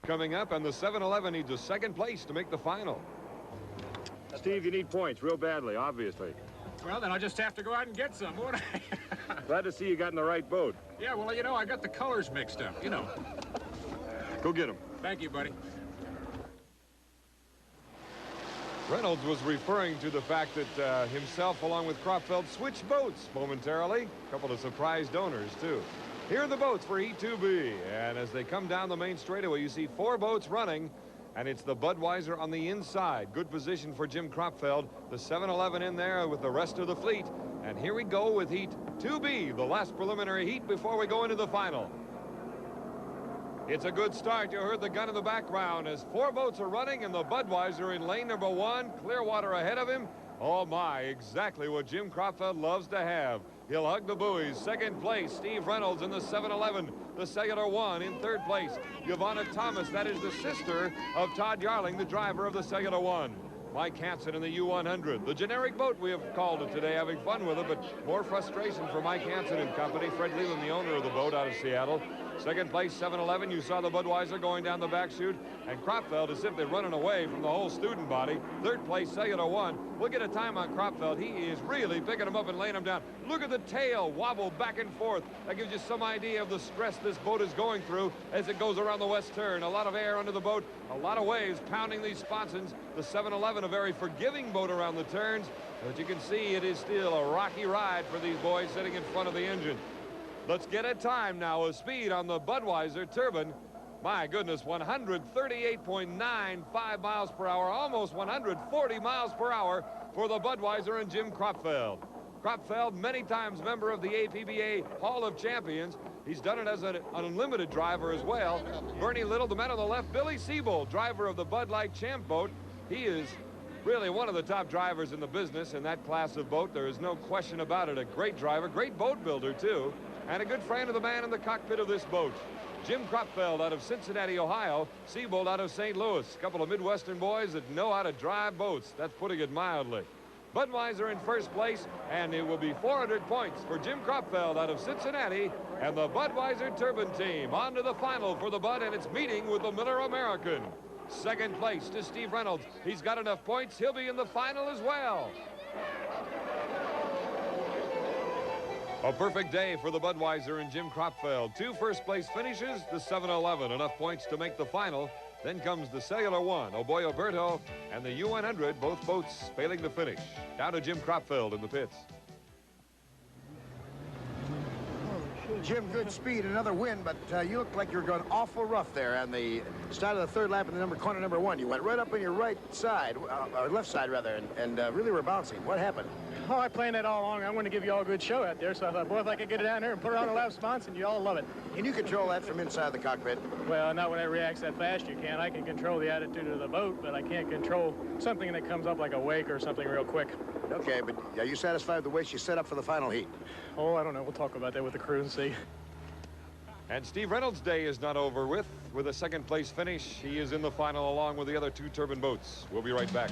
coming up, and the 7-Eleven needs a second place to make the final. Steve, you need points real badly, obviously. Well, then I'll just have to go out and get some, won't I? Glad to see you got in the right boat. Yeah, well, you know, I got the colors mixed up, you know. Go get them. Thank you, buddy. Reynolds was referring to the fact that himself, along with Cropfeld, switched boats momentarily. A couple of surprised owners, too. Here are the boats for Heat 2B. And as they come down the main straightaway, you see 4 boats running. And it's the Budweiser on the inside. Good position for Jim Cropfeld. The 7-Eleven in there with the rest of the fleet. And here we go with Heat 2B, the last preliminary heat before we go into the final. It's a good start. You heard the gun in the background as 4 boats are running, and the Budweiser in lane number 1. Clearwater ahead of him. Oh, my, exactly what Jim Cropfeld loves to have. He'll hug the buoys. Second place, Steve Reynolds in the 7-Eleven. The Cellular 1 in third place. Giovanna Thomas, that is the sister of Todd Yarling, the driver of the Cellular 1. Mike Hansen in the U-100. The generic boat we have called it today, having fun with it, but more frustration for Mike Hansen and company. Fred Leland, the owner of the boat out of Seattle. Second place, 7-Eleven. You saw the Budweiser going down the back chute. And Cropfeld is simply running away from the whole student body. Third place, Cellular 1. We'll get a time on Cropfeld. He is really picking him up and laying him down. Look at the tail wobble back and forth. That gives you some idea of the stress this boat is going through as it goes around the west turn. A lot of air under the boat. A lot of waves pounding these sponsons. The 7-Eleven, a very forgiving boat around the turns. But you can see it is still a rocky ride for these boys sitting in front of the engine. Let's get a time now of speed on the Budweiser turbine. My goodness, 138.95 miles per hour, almost 140 miles per hour for the Budweiser and Jim Cropfeld. Cropfeld, many times member of the APBA Hall of Champions. He's done it as an unlimited driver as well. Bernie Little, the man on the left, Billy Siebold, driver of the Bud Light Champ boat. He is really one of the top drivers in the business in that class of boat. There is no question about it. A great driver, great boat builder, too. And a good friend of the man in the cockpit of this boat. Jim Cropfeld out of Cincinnati, Ohio. Siebold out of St. Louis. A couple of Midwestern boys that know how to drive boats. That's putting it mildly. Budweiser in first place, and it will be 400 points for Jim Cropfeld out of Cincinnati and the Budweiser Turbine team. On to the final for the Bud and its meeting with the Miller American. Second place to Steve Reynolds. He's got enough points. He'll be in the final as well. A perfect day for the Budweiser and Jim Cropfeld. 2 first-place finishes, the 7-Eleven. Enough points to make the final. Then comes the Cellular 1, Oboy Alberto, and the U-100, both boats failing to finish. Down to Jim Cropfeld in the pits. Jim, good speed, another win, but you look like you're going awful rough there on the start of the third lap in the corner number 1. You went right up on your right side, or left side rather, and really were bouncing. What happened? Oh, I planned that all along. I want to give you all a good show out there, so I thought, boy, if I could get it down here and put it on a lap sponson, you all love it. Can you control that from inside the cockpit? Well, not when it reacts that fast, you can. I can control the attitude of the boat, but I can't control something that comes up like a wake or something real quick. Okay, but are you satisfied with the way she set up for the final heat? Oh, I don't know. We'll talk about that with the crew and see. And Steve Reynolds' day is not over with. With a second-place finish, he is in the final along with the other 2 turbine boats. We'll be right back.